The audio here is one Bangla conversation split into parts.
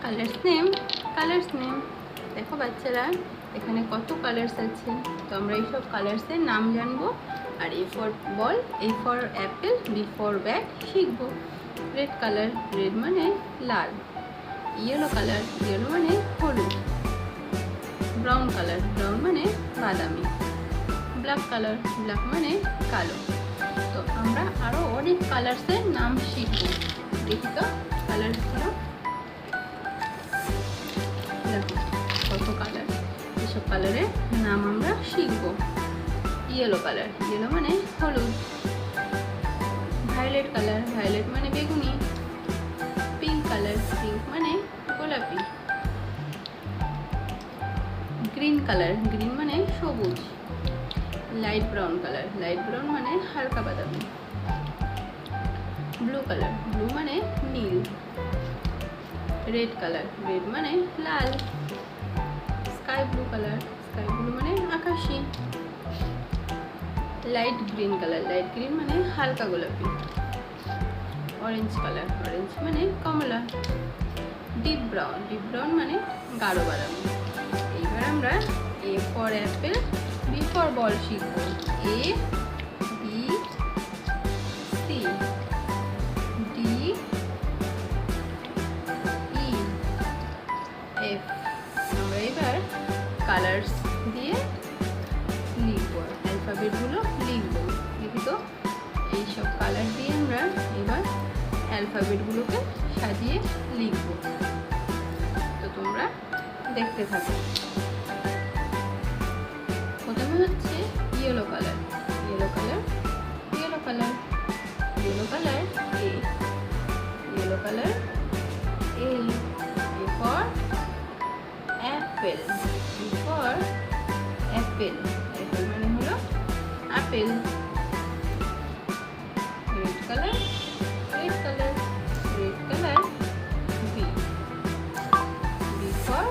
কালার্স নেম দেখো বাচ্চারা, এখানে কত কালার্স আছে। তো আমরা এইসব কালার্সের নাম জানবো, আর A for ball, A for apple, B for bat শিখবো। রেড কালার, রেড মানে লাল। ইয়েলো কালার, ইয়েলো মানে হলুদ। ব্রাউন কালার, ব্রাউন মানে বাদামি। ব্ল্যাক কালার, ব্ল্যাক মানে কালো। তো আমরা আরও অনেক কালার্সের নাম শিখবো। দেখি তো কালার্সগুলো, দেখো কত কালার। এসব কালারের নাম আমরা শিখবো। ইয়েলো কালার, ইয়েলো মানে হলুদ। ভায়োলেট কালার, ভায়োলেট মানে বেগুনি। পিঙ্ক কালার, পিঙ্ক মানে গোলাপি। গ্রিন কালার, গ্রিন মানে সবুজ। Light brown colour, light brown মানে হালকা বাদামি। ব্লু কালার, ব্লু মানে নীল। রেড কালার, রেড মানে লাল। Sky blue colour, sky blue মানে আকাশি। Light green colour, light green মানে হালকা গোলাপি। অরেঞ্জ কালার, অরেঞ্জ মানে কমলা। ডিপ ব্রাউন মানে গাঢ় বাদামি। এইবার আমরা A for apple, B for ball শিখব। A B C D E F. আমরা এবার কালার্স দিয়ে লিখব, অ্যালফাবেটগুলো লিখব। দেখি তো এইসব কালার দিয়ে আমরা এবার অ্যালফাবেটগুলোকে সাজিয়ে লিখব। তো তোমরা দেখতে থাকো। প্রথমে হচ্ছে yellow colour, yellow colour, yellow colour, yellow colour A, yellow colour A. A for apple, A for apple, apple মানে হলো আপেল। Red colour, red colour, red colour B. B for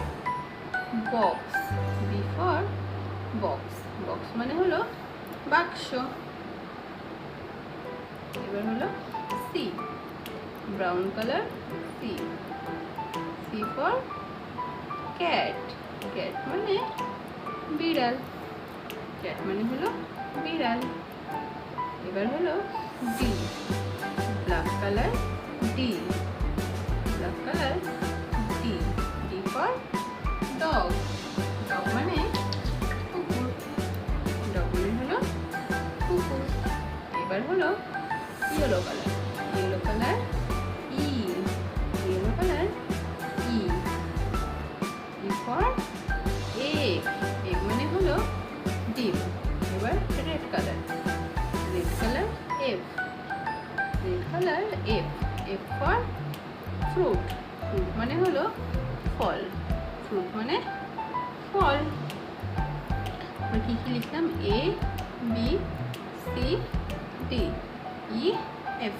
box, B for box, box মানে হলো বাক্স। এবার হলো C, brown colour C. C for cat, cat মানে বিড়াল, ক্যাট মানে হলো বিড়াল। এবার হলো D, black colour D, black colour D. D for dog, dog মানে কুকুর, ডগ মানে হলো কুকুর। এবার হলো yellow colour, yellow colour E, yellow colour E. E for egg, egg মানে হলো ডিম। এবার red colour, red colour F, red colour F. F for fruit, fruit মানে হলো ফল, ফ্রুট মানে ফল। আমরা কী কী লিখলাম? A B C D E F.